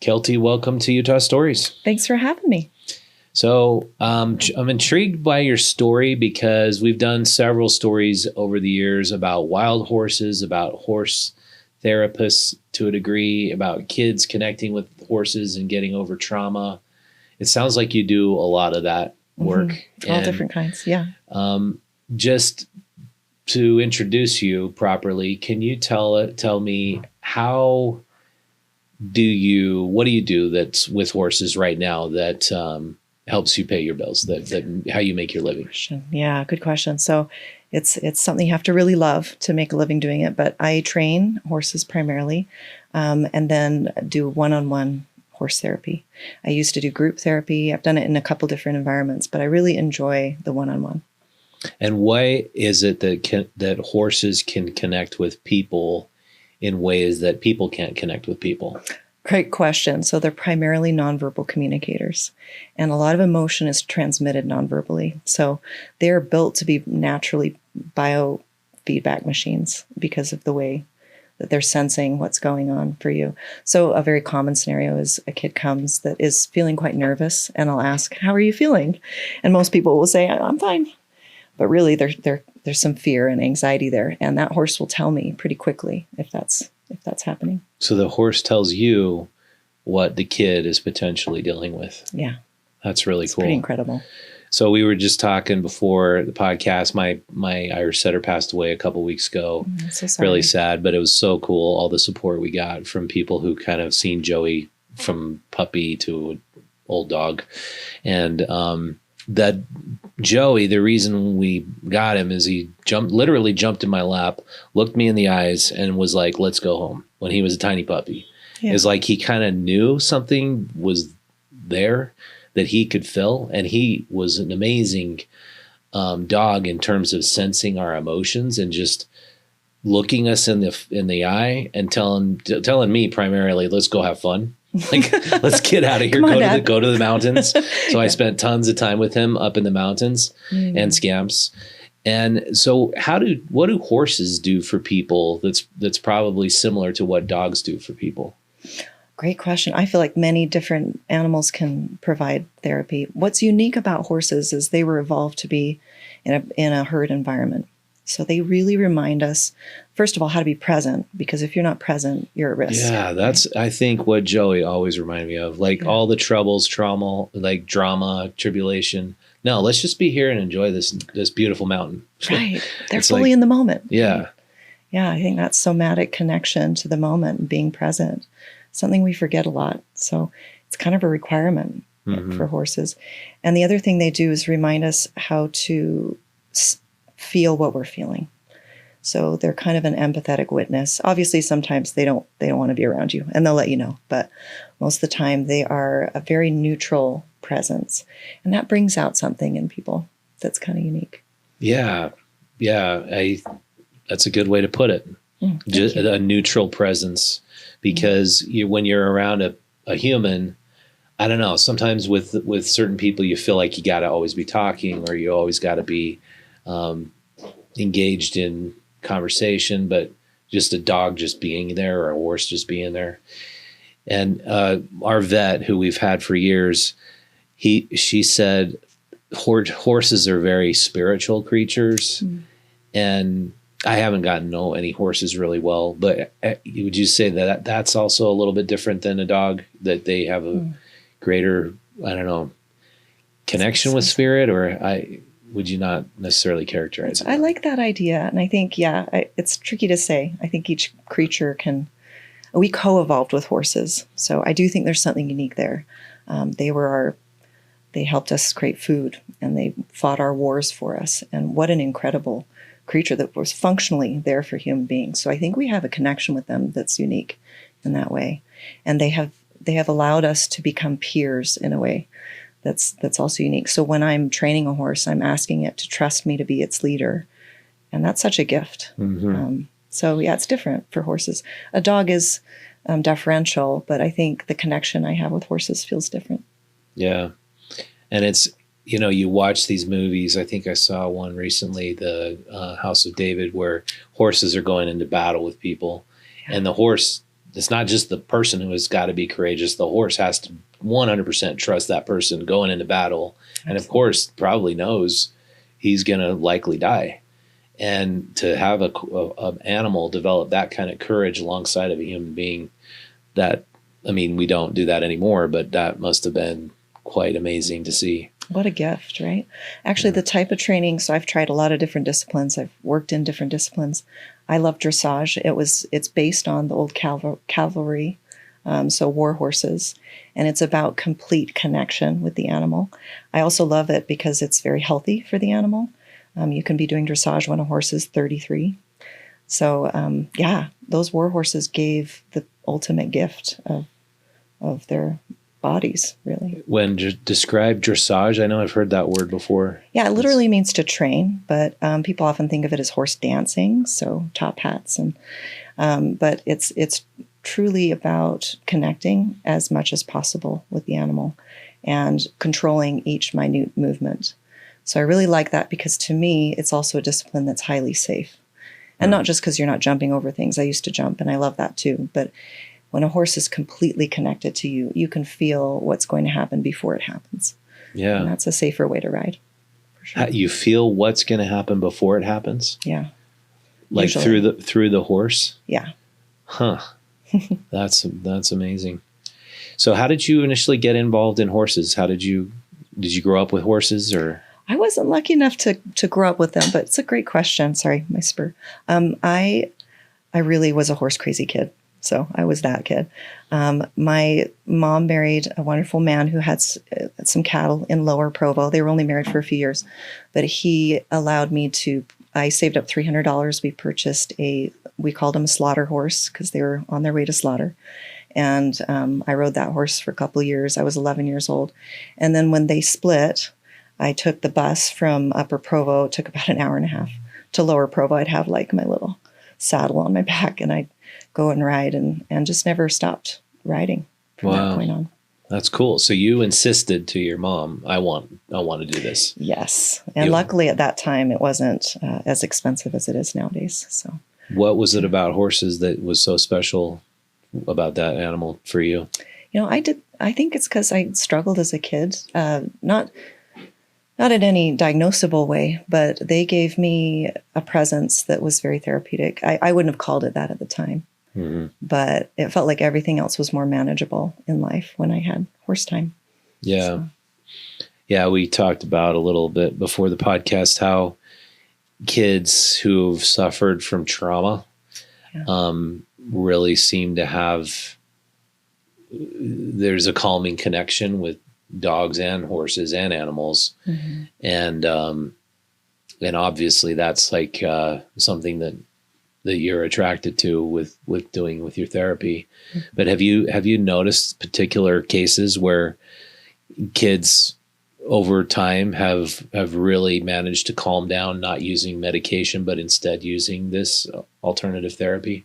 Kelty, welcome to Utah Stories. Thanks for having me. So I'm intrigued by your story because we've done several stories over the years about wild horses, about horse therapists to a degree, about kids connecting with horses and getting over trauma. It sounds like you do a lot of that work. Mm-hmm. All different kinds, yeah. Just to introduce you properly, can you tell me what do you do that's with horses right now that helps you pay your bills, that how you make your living? Yeah, good question. So it's something you have to really love to make a living doing it, but I train horses primarily, and then do one-on-one horse therapy. I used to do group therapy. I've done it in a couple different environments, but I really enjoy the one-on-one. And why is it that horses can connect with people in ways that people can't connect with people? Great question. So they're primarily nonverbal communicators, and a lot of emotion is transmitted nonverbally. So they're built to be naturally biofeedback machines because of the way that they're sensing what's going on for you. So a very common scenario is a kid comes that is feeling quite nervous, and I'll ask, "How are you feeling?" And most people will say, "I'm fine." But really there's some fear and anxiety there, and that horse will tell me pretty quickly if that's happening. So the horse tells you what the kid is potentially dealing with. Yeah. That's really cool. Pretty incredible. So we were just talking before the podcast. My Irish setter passed away a couple weeks ago. I'm so sorry. Really sad, but it was so cool. All the support we got from people who kind of seen Joey from puppy to old dog. And that Joey, the reason we got him is he literally jumped in my lap, looked me in the eyes, and was like, "Let's go home," when he was a tiny puppy. Yeah. It's like he kind of knew something was there that he could fill, and he was an amazing dog in terms of sensing our emotions and just looking us in the eye and telling me primarily, "Let's go have fun." Like, let's get out of here. Go to the mountains. So I spent tons of time with him up in the mountains and scamps. And so what do horses do for people that's probably similar to what dogs do for people? Great question. I feel like many different animals can provide therapy. What's unique about horses is they were evolved to be in a herd environment. So they really remind us, first of all, how to be present, because if you're not present, you're at risk. Yeah, that's, I think, what Joey always reminded me of. Like all the troubles, trauma, like drama, tribulation. No, let's just be here and enjoy this beautiful mountain. Right. They're fully in the moment. Yeah. Right? Yeah, I think that somatic connection to the moment and being present, something we forget a lot. So it's kind of a requirement for horses. And the other thing they do is remind us how to feel what we're feeling. So they're kind of an empathetic witness. Obviously, sometimes they don't want to be around you, and they'll let you know. But most of the time, they are a very neutral presence, and that brings out something in people that's kind of unique. Yeah, that's a good way to put it. Just a neutral presence, because when you're around a human, I don't know. Sometimes with certain people, you feel like you got to always be talking, or you always got to be engaged in conversation, but just a dog just being there or a horse just being there. And our vet, who we've had for years, she said horses are very spiritual creatures. And I haven't gotten to know any horses really well, but would you say that that's also a little bit different than a dog, that they have a greater, I don't know, connection with spirit? Or would you not necessarily characterize it? I like that idea. And I think, it's tricky to say. I think each creature we co-evolved with horses. So I do think there's something unique there. They helped us create food, and they fought our wars for us. And what an incredible creature that was functionally there for human beings. So I think we have a connection with them that's unique in that way. And they have allowed us to become peers in a way that's also unique. So when I'm training a horse, I'm asking it to trust me to be its leader. And that's such a gift. So it's different for horses. A dog is deferential, but I think the connection I have with horses feels different. Yeah. And it's, you watch these movies. I think I saw one recently, the House of David, where horses are going into battle with people, and the horse it's not just the person who has got to be courageous. The horse has to 100% trust that person going into battle. Absolutely. And of course, probably knows he's going to likely die. And to have a animal develop that kind of courage alongside of a human being, that, I mean, we don't do that anymore, but that must have been quite amazing to see. What a gift, right? Actually, the type of training, so I've tried a lot of different disciplines. I've worked in different disciplines. I love dressage. It's based on the old cavalry, so war horses, and it's about complete connection with the animal. I also love it because it's very healthy for the animal. You can be doing dressage when a horse is 33. So, those war horses gave the ultimate gift of their bodies, really. When describe dressage, I know I've heard that word before. Yeah, it literally means to train, but people often think of it as horse dancing, so top hats, and but it's truly about connecting as much as possible with the animal and controlling each minute movement. So I really like that because to me, it's also a discipline that's highly safe. And not just because you're not jumping over things. I used to jump and I love that too. But when a horse is completely connected to you, you can feel what's going to happen before it happens. Yeah. And that's a safer way to ride. For sure. You feel what's going to happen before it happens? Yeah. Like Usually. through the horse? Yeah. Huh. That's amazing. So how did you initially get involved in horses? Did you grow up with horses, or? I wasn't lucky enough to grow up with them, but it's a great question. Sorry, my spur. I really was a horse crazy kid. So I was that kid. My mom married a wonderful man who had some cattle in Lower Provo. They were only married for a few years, but he allowed me I saved up $300. We purchased we called him a slaughter horse because they were on their way to slaughter. And I rode that horse for a couple of years. I was 11 years old. And then when they split, I took the bus from Upper Provo. It took about an hour and a half to Lower Provo. I'd have like my little saddle on my back and I'd go and ride and just never stopped riding from that point on. That's cool. So you insisted to your mom, I want to do this. Yes. And luckily at that time, it wasn't as expensive as it is nowadays. So what was it about horses that was so special about that animal for you? I think it's because I struggled as a kid, not in any diagnosable way, but they gave me a presence that was very therapeutic. I wouldn't have called it that at the time, but it felt like everything else was more manageable in life when I had horse time. Yeah. So. Yeah. We talked about a little bit before the podcast, how kids who've suffered from trauma really seem to have, there's a calming connection with dogs and horses and animals. Mm-hmm. And obviously that's like something that you're attracted to with doing with your therapy. Mm-hmm. But have you noticed particular cases where kids over time have really managed to calm down, not using medication, but instead using this alternative therapy?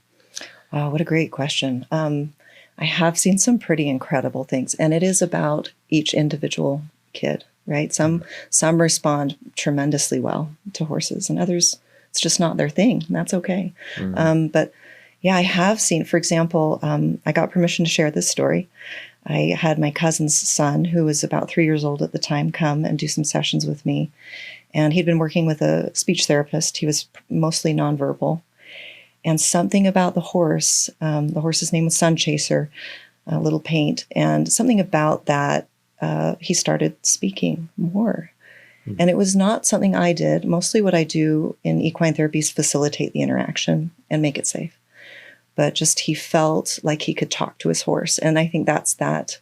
Wow, what a great question. I have seen some pretty incredible things, and it is about each individual kid, right? Some respond tremendously well to horses, and others, it's just not their thing, and that's okay. Mm-hmm. But yeah, I have seen, for example, I got permission to share this story. I had my cousin's son, who was about 3 years old at the time, come and do some sessions with me, and he'd been working with a speech therapist. He was mostly nonverbal. And something about the horse's name was Sun Chaser, Little Paint, and something about that, he started speaking more. Mm-hmm. And it was not something I did. Mostly what I do in equine therapy is facilitate the interaction and make it safe. But just he felt like he could talk to his horse. And I think that's that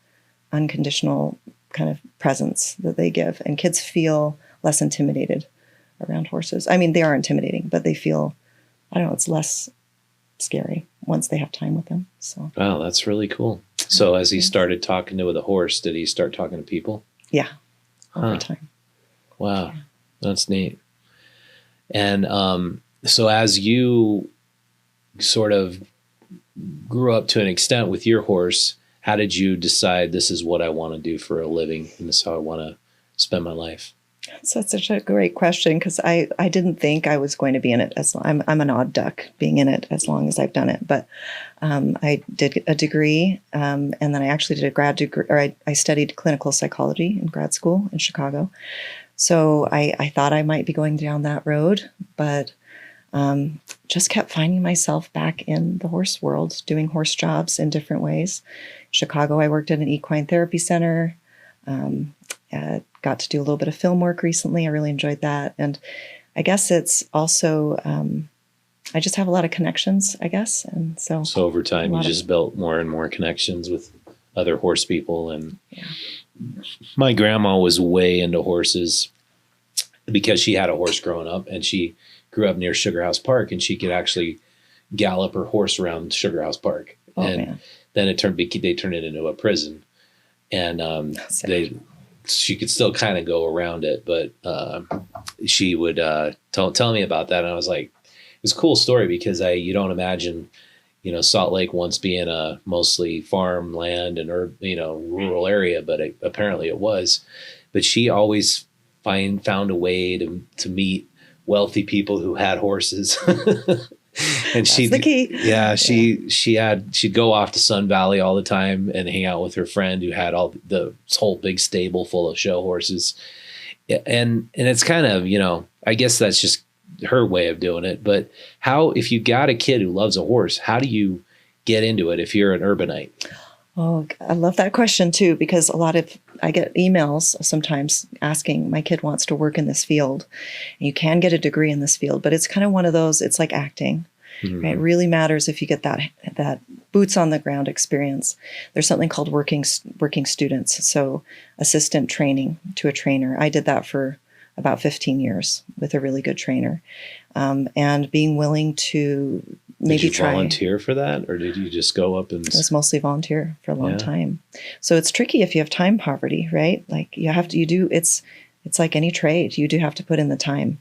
unconditional kind of presence that they give. And kids feel less intimidated around horses. I mean, they are intimidating, but they feel, I don't know, it's less scary once they have time with them. So. Wow, that's really cool. So as he started talking to the horse, did he start talking to people? Yeah, over time. Wow, yeah. That's neat. And so as you sort of grew up to an extent with your horse, how did you decide this is what I want to do for a living and this is how I want to spend my life? So that's such a great question, because I didn't think I was going to be in it as long. I'm an odd duck being in it as long as I've done it. But I did a degree, and then I actually did a grad degree, or I studied clinical psychology in grad school in Chicago. So I thought I might be going down that road, but just kept finding myself back in the horse world, doing horse jobs in different ways. Chicago, I worked at an equine therapy center. Got to do a little bit of film work recently. I really enjoyed that. And I guess it's also, I just have a lot of connections, I guess. And so over time, you just built more and more connections with other horse people. And my grandma was way into horses because she had a horse growing up, and she grew up near Sugar House Park, and she could actually gallop her horse around Sugar House Park. Then they turned it into a prison. And she could still kind of go around it, but she would tell me about that, and I was like, it was a cool story, because you don't imagine, Salt Lake once being a mostly farmland and rural area, but apparently it was. But she always found a way to meet wealthy people who had horses. And that's the key. Yeah, she'd go off to Sun Valley all the time and hang out with her friend who had all this whole big stable full of show horses. And it's kind of, I guess that's just her way of doing it. But if you got a kid who loves a horse, how do you get into it if you're an urbanite? Oh, I love that question too, because I get emails sometimes asking, my kid wants to work in this field. And you can get a degree in this field, but it's kind of one of those, it's like acting, right? It really matters if you get that boots on the ground experience. There's something called working students. So assistant training to a trainer. I did that for about 15 years with a really good trainer. And being willing to maybe did you volunteer for that, or did you just go up and? It was mostly volunteer for a long time. So it's tricky if you have time poverty, right? Like it's like any trade. You do have to put in the time,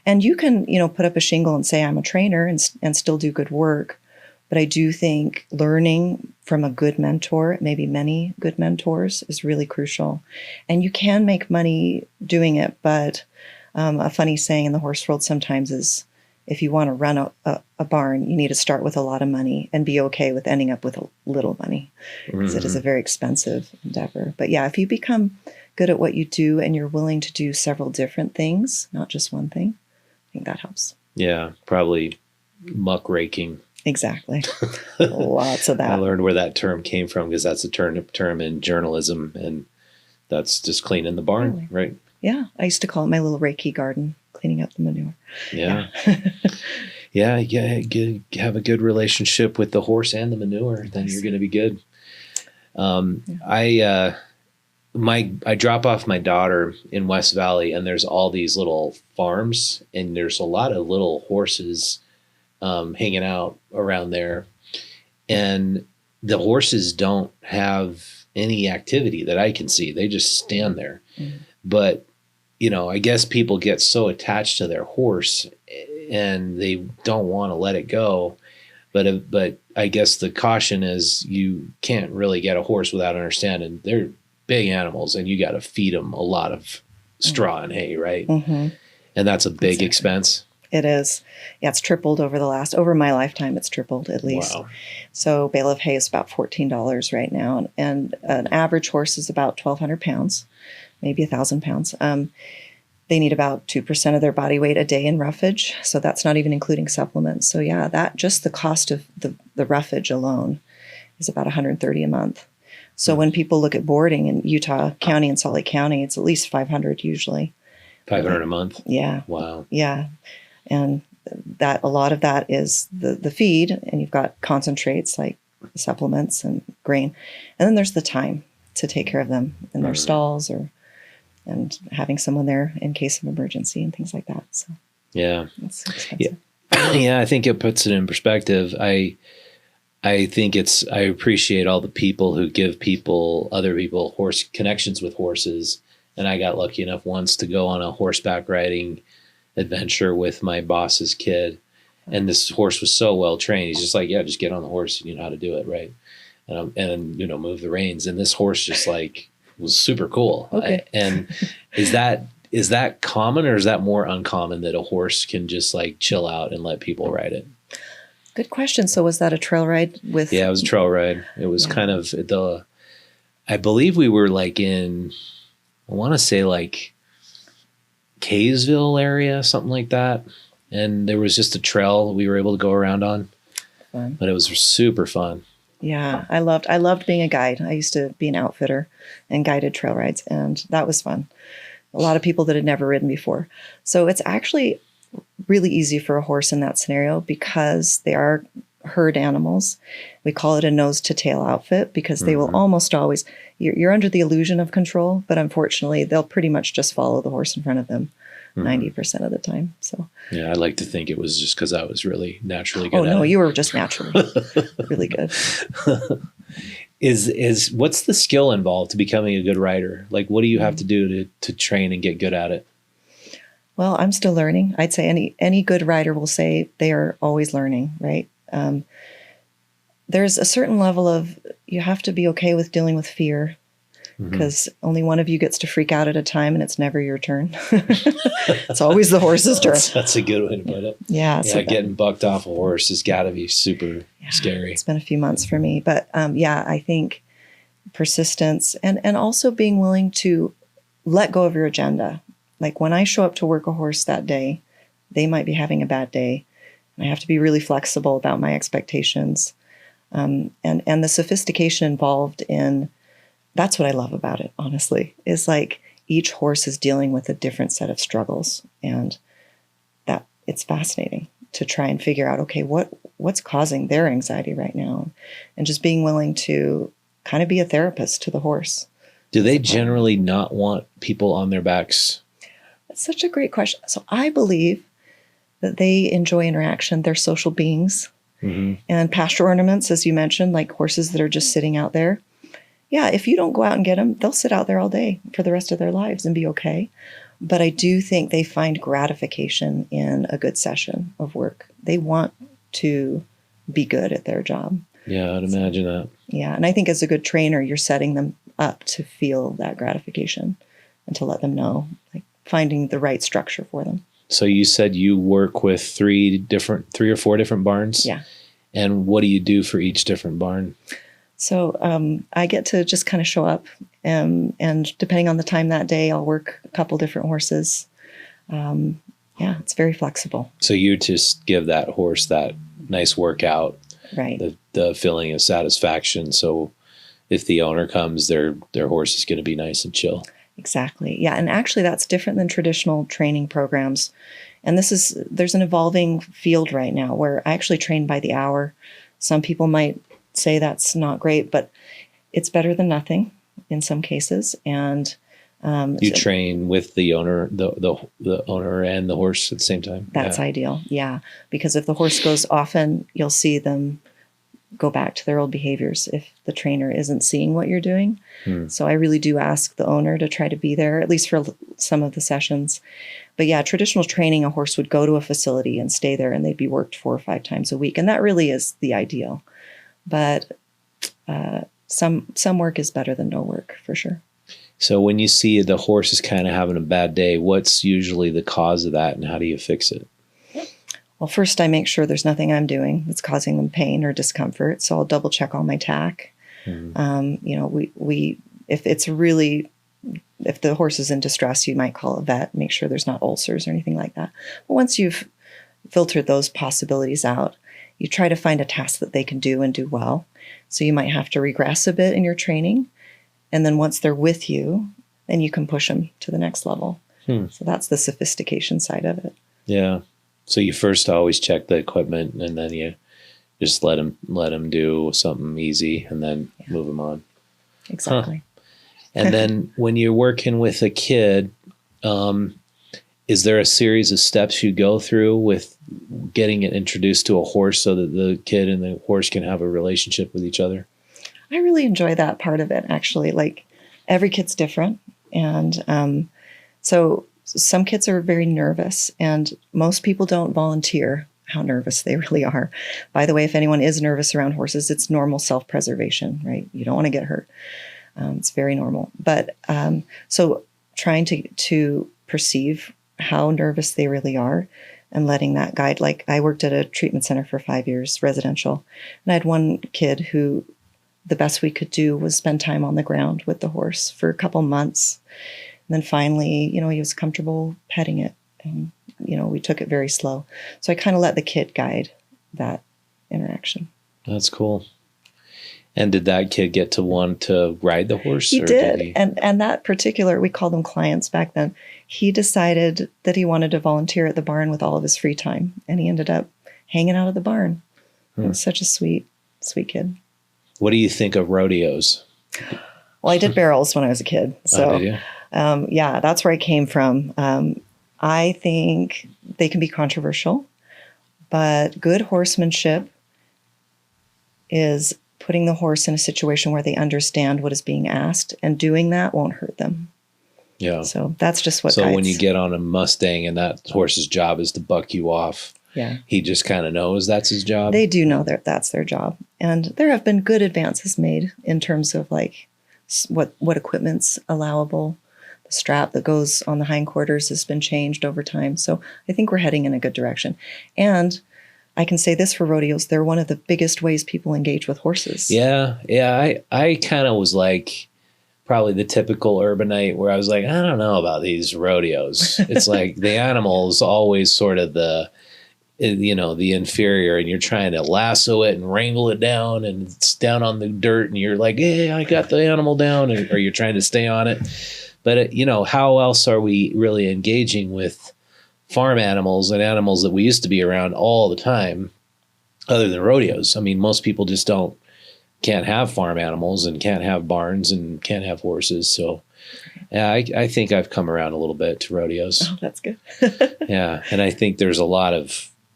and you can, put up a shingle and say I'm a trainer and still do good work. But I do think learning from a good mentor, maybe many good mentors, is really crucial. And you can make money doing it, but a funny saying in the horse world sometimes is, if you want to run a barn, you need to start with a lot of money and be okay with ending up with a little money, because it is a very expensive endeavor. But yeah, if you become good at what you do and you're willing to do several different things, not just one thing, I think that helps. Yeah, probably muck raking. Exactly. Lots of that. I learned where that term came from, because that's a term in journalism, and that's just cleaning the barn, right? Yeah, I used to call it my little Reiki garden, cleaning up the manure. Yeah. Have a good relationship with the horse and the manure, then you're going to be good. I drop off my daughter in West Valley, and there's all these little farms, and there's a lot of little horses hanging out around there. And the horses don't have any activity that I can see. They just stand there. But I guess people get so attached to their horse and they don't want to let it go. But I guess the caution is you can't really get a horse without understanding they're big animals, and you got to feed them a lot of straw and hay, right? And that's a big expense. It is. Yeah, it's tripled over my lifetime. It's tripled at least. Wow. So bale of hay is about $14 right now. And an average horse is about 1,200 pounds, maybe 1,000 pounds. They need about 2% of their body weight a day in roughage. So that's not even including supplements. So yeah, that just the cost of the roughage alone is about $130 a month. So when people look at boarding in Utah County and Salt Lake County, it's at least $500 usually. $500 a month? Yeah. Wow. Yeah. And that a lot of that is the feed, and you've got concentrates like supplements and grain. And then there's the time to take care of them in their stalls, and having someone there in case of emergency and things like that. So yeah. It's expensive. Yeah, I think it puts it in perspective. I appreciate all the people who give other people horse connections with horses. And I got lucky enough once to go on a horseback riding adventure with my boss's kid. And this horse was so well trained. He's just like, yeah, just get on the horse. You know how to do it. Right. And move the reins. And this horse just was super cool. Okay. And is that is that common, or is that more uncommon that a horse can just like chill out and let people ride it? Good question. So was that a trail ride with? Yeah, it was a trail ride. It was kind of I believe we were like I want to say like Kaysville area, something like that. And there was just a trail we were able to go around on, but it was super fun. Yeah, I loved being a guide. I used to be an outfitter and guided trail rides, and that was fun. A lot of people that had never ridden before. So it's actually really easy for a horse in that scenario because they are herd animals. We call it a nose to tail outfit because they will almost always, you're under the illusion of control, but unfortunately they'll pretty much just follow the horse in front of them 90% of the time. So yeah, I like to think it was just because I was really naturally good. You were just naturally really good. Is what's the skill involved to becoming a good rider? Like, what do you have to do to train and get good at it? Well, I'm still learning. I'd say any good rider will say they are always learning, right? There's a certain level of, you have to be okay with dealing with fear, because only one of you gets to freak out at a time, and it's never your turn. It's always the horse's turn. That's a good way to put it. Yeah. So getting bucked off a horse has got to be super scary. It's been a few months for me, but I think persistence and also being willing to let go of your agenda. Like when I show up to work a horse that day, they might be having a bad day. And I have to be really flexible about my expectations. And the sophistication involved in, that's what I love about it, honestly, is like each horse is dealing with a different set of struggles. And that it's fascinating to try and figure out, okay, what's causing their anxiety right now? And just being willing to kind of be a therapist to the horse. Do they generally not want people on their backs? That's such a great question. So I believe that they enjoy interaction. They're social beings. And pasture ornaments, as you mentioned, like horses that are just sitting out there. Yeah, if you don't go out and get them, they'll sit out there all day for the rest of their lives and be okay. But I do think they find gratification in a good session of work. They want to be good at their job. Yeah, I'd imagine that. Yeah, and I think as a good trainer, you're setting them up to feel that gratification and to let them know, like finding the right structure for them. So you said you work with 3 or 4 different barns? Yeah. And what do you do for each different barn? So I get to just kind of show up, and depending on the time that day, I'll work a couple different horses. It's very flexible. So you just give that horse that nice workout, right? The feeling of satisfaction. So if the owner comes, their horse is going to be nice and chill. Exactly. Yeah. And actually that's different than traditional training programs. And there's an evolving field right now where I actually train by the hour. Some people might say that's not great, but it's better than nothing in some cases. And you train with the owner, the owner and the horse at the same time. That's ideal. Yeah. Because if the horse goes often, you'll see them go back to their old behaviors if the trainer isn't seeing what you're doing. So I really do ask the owner to try to be there, at least for some of the sessions. But yeah, traditional training, a horse would go to a facility and stay there, and they'd be worked 4 or 5 times a week. And that really is the ideal. But some work is better than no work, for sure. So when you see the horse is kind of having a bad day, what's usually the cause of that, and how do you fix it? Well, first I make sure there's nothing I'm doing that's causing them pain or discomfort. So I'll double check all my tack. If the horse is in distress, you might call a vet, make sure there's not ulcers or anything like that. But once you've filtered those possibilities out, you try to find a task that they can do and do well. So you might have to regress a bit in your training. And then once they're with you, then you can push them to the next level. So that's the sophistication side of it. Yeah. So you first always check the equipment, and then you just let them do something easy, and then move them on. Exactly. And then when you're working with a kid, is there a series of steps you go through with getting it introduced to a horse so that the kid and the horse can have a relationship with each other? I really enjoy that part of it, actually. Like, every kid's different. And so some kids are very nervous, and most people don't volunteer how nervous they really are. By the way, if anyone is nervous around horses, it's normal self-preservation, right? You don't want to get hurt. It's very normal. But so trying to perceive how nervous they really are and letting that guide. Like I worked at a treatment center for 5 years, residential, and I had one kid who the best we could do was spend time on the ground with the horse for a couple months. And then finally, he was comfortable petting it, and, we took it very slow. So I kind of let the kid guide that interaction. That's cool. And did that kid get to want to ride the horse? He did. And that particular, we called them clients back then, he decided that he wanted to volunteer at the barn with all of his free time. And he ended up hanging out at the barn. He was such a sweet, sweet kid. What do you think of rodeos? Well, I did barrels when I was a kid. So, did you? Yeah, that's where I came from. I think they can be controversial, but good horsemanship is putting the horse in a situation where they understand what is being asked, and doing that won't hurt them. Yeah. So that's just what. So when you get on a Mustang and that horse's job is to buck you off, he just kind of knows that's his job. They do know that that's their job, and there have been good advances made in terms of like what equipment's allowable. The strap that goes on the hindquarters has been changed over time, so I think we're heading in a good direction. And I can say this for rodeos, they're one of the biggest ways people engage with horses. Yeah. I kind of was like probably the typical urbanite where I was like, I don't know about these rodeos. It's like the animal is always sort of the inferior, and you're trying to lasso it and wrangle it down, and it's down on the dirt, and you're like, hey, I got the animal down, or you're trying to stay on it. But, how else are we really engaging with farm animals and animals that we used to be around all the time other than rodeos? I mean, most people just can't have farm animals and can't have barns and can't have horses. So yeah, I think I've come around a little bit to rodeos. Oh, that's good. Yeah. And I think there's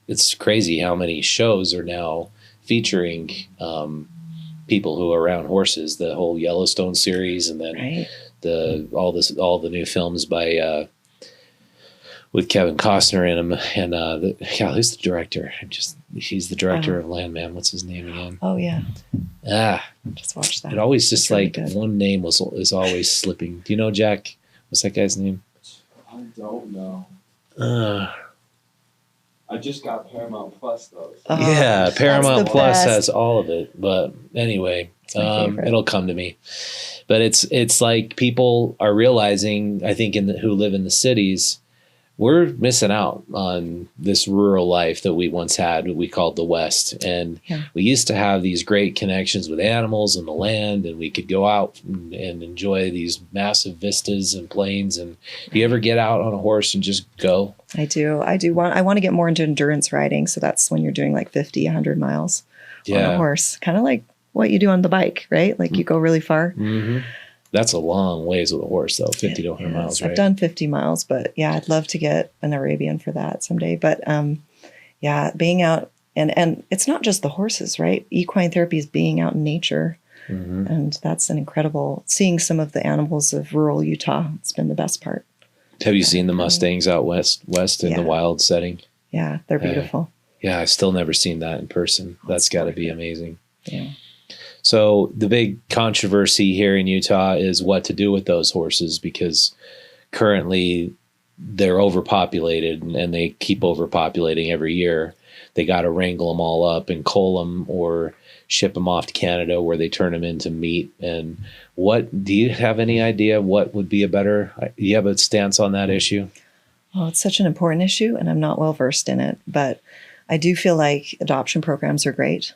it's crazy how many shows are now featuring people who are around horses, the whole Yellowstone series, and then all the new films by with Kevin Costner in them, and who's the director? He's the director of Landman. What's his name again? Oh yeah. Just watch that. It always just really one name is always slipping. Do you know, Jack? What's that guy's name? I don't know. I just got Paramount Plus though. So. Yeah, Paramount Plus best. has all of it. But anyway, it'll come to me. But it's like people are realizing, I think, who live in the cities, we're missing out on this rural life that we once had, what we called the West. And we used to have these great connections with animals and the land, and we could go out and enjoy these massive vistas and plains. And do you ever get out on a horse and just go? I do. I want to get more into endurance riding. So that's when you're doing like 50, 100 miles on a horse, kind of like what you do on the bike, right? Like you go really far. Mm-hmm. That's a long ways with a horse, though, 50 to 100 miles, right? I've done 50 miles, but yeah, I'd love to get an Arabian for that someday. But being out, and it's not just the horses, right? Equine therapy is being out in nature. Mm-hmm. And that's an incredible, seeing some of the animals of rural Utah. It's been the best part. Have you seen the Mustangs out west in the wild setting? Yeah, they're beautiful. Yeah, I've still never seen that in person. That's got to be amazing. Yeah. So the big controversy here in Utah is what to do with those horses, because currently they're overpopulated and they keep overpopulating every year. They got to wrangle them all up and cull them or ship them off to Canada where they turn them into meat. And do you have any idea what would be do you have a stance on that issue? Oh, it's such an important issue, and I'm not well versed in it, but I do feel like adoption programs are great.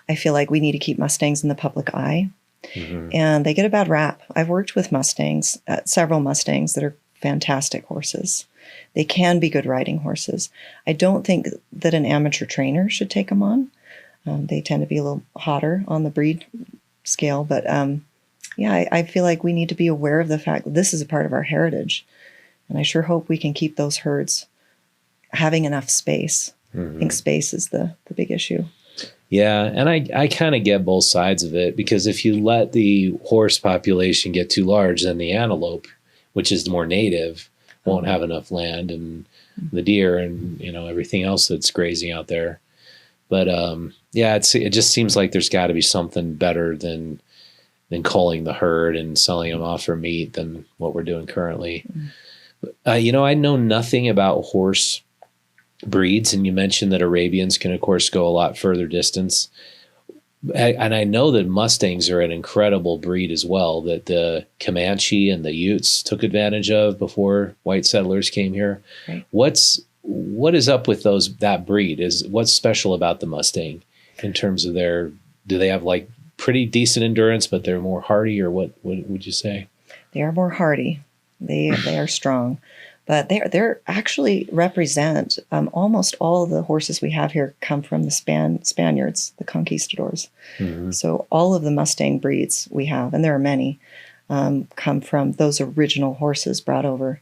I feel like we need to keep Mustangs in the public eye, and they get a bad rap. I've worked with Mustangs, several Mustangs that are fantastic horses. They can be good riding horses. I don't think that an amateur trainer should take them on. They tend to be a little hotter on the breed scale, but I feel like we need to be aware of the fact that this is a part of our heritage, and I sure hope we can keep those herds having enough space. I think space is the big issue. Yeah, and I kind of get both sides of it, because if you let the horse population get too large, then the antelope, which is more native, won't have enough land, and the deer and everything else that's grazing out there. But it just seems like there's got to be something better than culling the herd and selling them off for meat than what we're doing currently. I know nothing about horse breeds, and you mentioned that Arabians can, of course, go a lot further distance. And I know that Mustangs are an incredible breed as well, that the Comanche and the Utes took advantage of before white settlers came here. Right. What is up with that breed? What's special about the Mustang in terms of do they have like pretty decent endurance, but they're more hardy, or what would you say? They are more hardy. They are strong. But they're actually represent almost all of the horses we have here come from the Spaniards, the conquistadors. Mm-hmm. So all of the Mustang breeds we have, and there are many, come from those original horses brought over.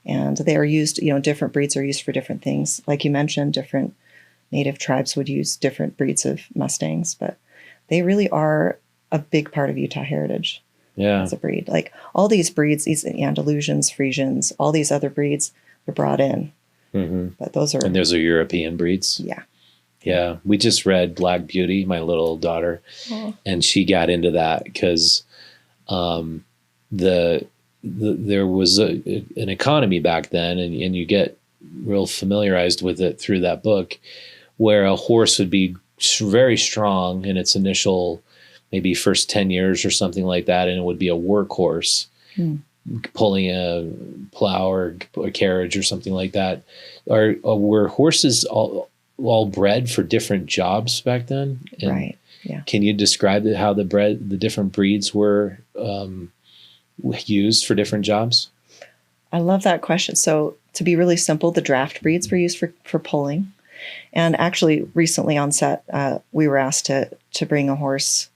And they are used, different breeds are used for different things. Like you mentioned, different native tribes would use different breeds of Mustangs, but they really are a big part of Utah heritage. Yeah. As a breed. Like all these breeds, these Andalusians, Frisians, all these other breeds are brought in. Mm-hmm. But those are European breeds. Yeah. Yeah. We just read Black Beauty, my little daughter, and she got into that because there was an economy back then, and you get real familiarized with it through that book, where a horse would be very strong in its initial maybe first 10 years or something like that, and it would be a workhorse pulling a plow or a carriage or something like that. Were horses all bred for different jobs back then? And right. Yeah. Can you describe how the different breeds were used for different jobs? I love that question. So to be really simple, the draft breeds were used for pulling. And actually recently on set, we were asked to bring a horse.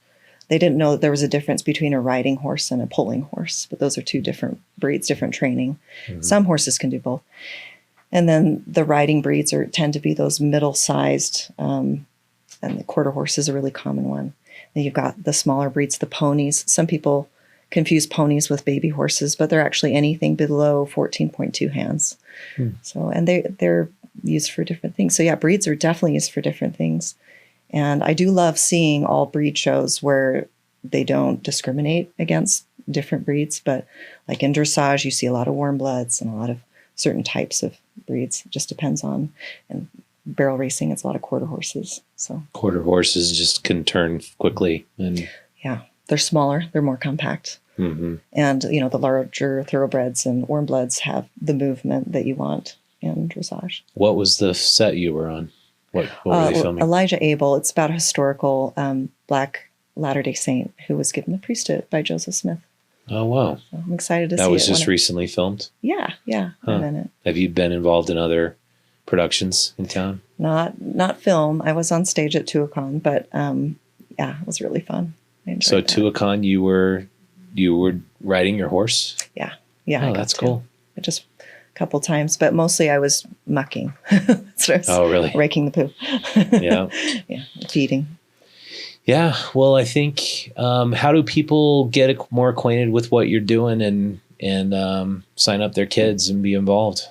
They didn't know that there was a difference between a riding horse and a pulling horse, but those are two different breeds, different training. Mm-hmm. Some horses can do both. And then the riding breeds tend to be those middle-sized, and the quarter horse is a really common one. Then you've got the smaller breeds, the ponies. Some people confuse ponies with baby horses, but they're actually anything below 14.2 hands. So, and they're used for different things. So yeah, breeds are definitely used for different things. And I do love seeing all breed shows where they don't discriminate against different breeds, but like in dressage, you see a lot of warm bloods and a lot of certain types of breeds. It just depends on, and barrel racing, it's a lot of quarter horses. So quarter horses just can turn quickly. And yeah, they're smaller, they're more compact. Mm-hmm. And, the larger thoroughbreds and warm bloods have the movement that you want in dressage. What was the set you were on? What were they filming? Elijah Abel. It's about a historical Black Latter-day Saint who was given the priesthood by Joseph Smith. Oh, wow. So I'm excited to see it. That was just recently filmed? Yeah. I'm in it. Have you been involved in other productions in town? Not film. I was on stage at Tuacahn, but it was really fun. So Tuacahn, you were riding your horse? Yeah. Oh, that's cool. Just a couple times, but mostly I was mucking. Really? Raking the poo. Yeah. Yeah. Feeding. Yeah. Well, I think, how do people get more acquainted with what you're doing and sign up their kids and be involved?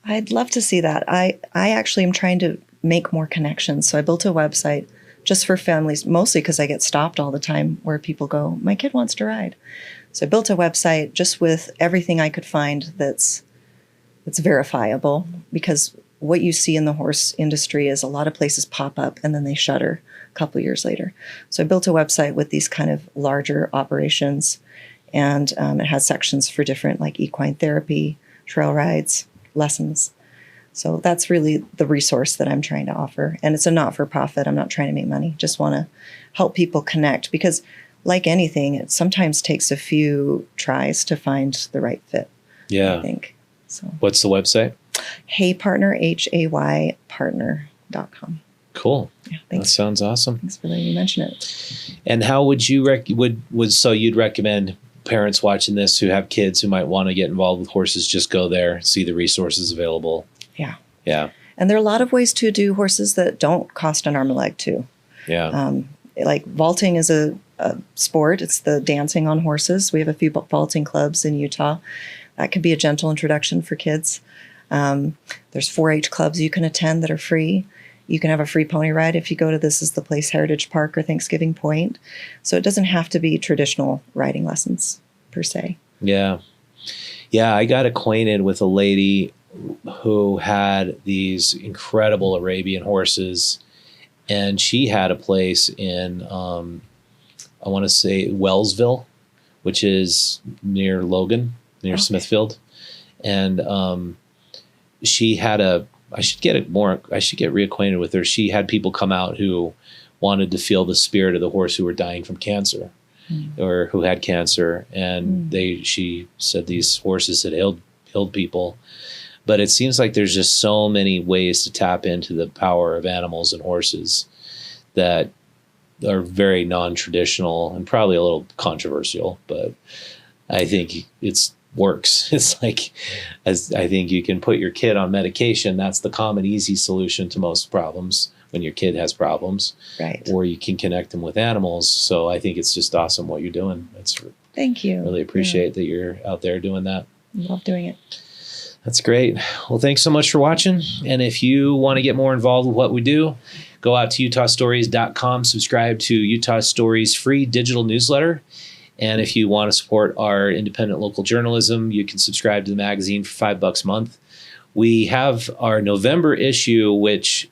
I'd love to see that. I actually am trying to make more connections. So I built a website just for families, mostly because I get stopped all the time where people go, my kid wants to ride. So I built a website just with everything I could find that's verifiable, because what you see in the horse industry is a lot of places pop up and then they shutter a couple of years later. So I built a website with these kind of larger operations, and it has sections for different like equine therapy, trail rides, lessons. So that's really the resource that I'm trying to offer. And it's a not-for-profit. I'm not trying to make money. Just want to help people connect, because like anything, it sometimes takes a few tries to find the right fit. Yeah. I think. So what's the website? Hey Partner, HAY partner.com. Cool. Yeah, thanks. That sounds awesome. Thanks for letting me mention it. And how would you you'd recommend parents watching this who have kids who might want to get involved with horses just go there, see the resources available? Yeah. Yeah. And there are a lot of ways to do horses that don't cost an arm and leg too. Yeah. Like vaulting is a sport. It's the dancing on horses. We have a few vaulting clubs in Utah. That can be a gentle introduction for kids. There's 4-H clubs you can attend that are free. You can have a free pony ride if you go to This Is the Place Heritage Park or Thanksgiving Point. So it doesn't have to be traditional riding lessons per se. Yeah. Yeah, I got acquainted with a lady who had these incredible Arabian horses, and she had a place in, I want to say Wellsville, which is near Logan, near Smithfield. And she had I should get reacquainted with her. She had people come out who wanted to feel the spirit of the horse who were dying from cancer or who had cancer. And she said these horses had healed people. But it seems like there's just so many ways to tap into the power of animals and horses that are very non-traditional and probably a little controversial, but I think it's works. It's like, as I think you can put your kid on medication. That's the common, easy solution to most problems when your kid has problems, right? Or you can connect them with animals. So I think it's just awesome what you're doing. Thank you. Really appreciate that you're out there doing that. Love doing it. That's great. Well, thanks so much for watching. And if you want to get more involved with what we do, go out to utahstories.com, subscribe to Utah Stories free digital newsletter. And if you want to support our independent local journalism, you can subscribe to the magazine for $5 a month. We have our November issue, which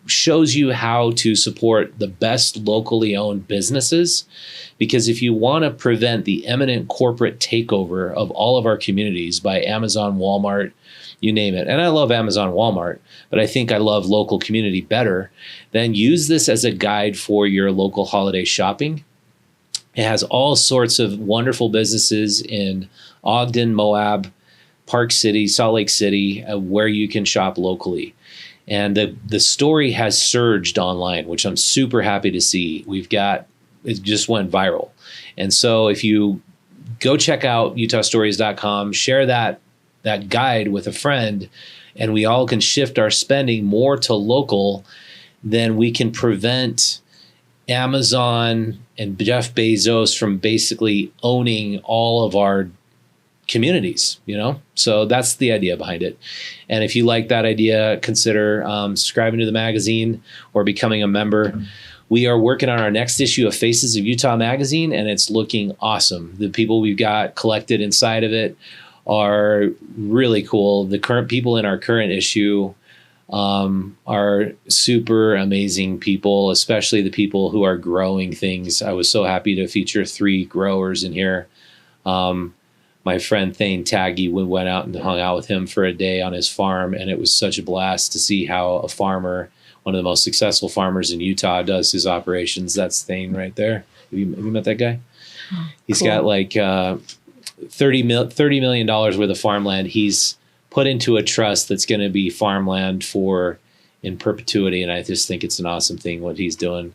shows you how to support the best locally owned businesses. Because if you want to prevent the imminent corporate takeover of all of our communities by Amazon, Walmart, you name it. And I love Amazon, Walmart, but I think I love local community better. Then use this as a guide for your local holiday shopping. It has all sorts of wonderful businesses in Ogden, Moab, Park City, Salt Lake City, where you can shop locally. And the story has surged online, which I'm super happy to see. It just went viral. And so if you go check out utahstories.com, share that guide with a friend, and we all can shift our spending more to local, then we can prevent Amazon and Jeff Bezos from basically owning all of our communities, So that's the idea behind it. And if you like that idea, consider subscribing to the magazine or becoming a member. We are working on our next issue of Faces of Utah magazine, and it's looking awesome. The people we've got collected inside of it are really cool. The current people in our current issue are super amazing people, especially the people who are growing things. I was so happy to feature 3 growers in here. My friend Thane Taggy, we went out and hung out with him for a day on his farm, and it was such a blast to see how a farmer, one of the most successful farmers in Utah, does his operations. That's Thane right there. Have you met that guy? He's cool. got like $30 million worth of farmland he's put into a trust that's going to be farmland in perpetuity, and I just think it's an awesome thing what he's doing.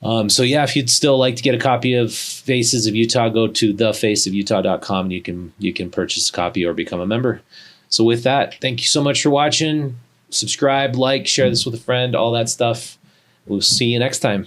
So yeah, if you'd still like to get a copy of Faces of Utah, go to thefaceofutah.com and you can purchase a copy or become a member. So with that, thank you so much for watching. Subscribe, like, share this with a friend, all that stuff. We'll see you next time.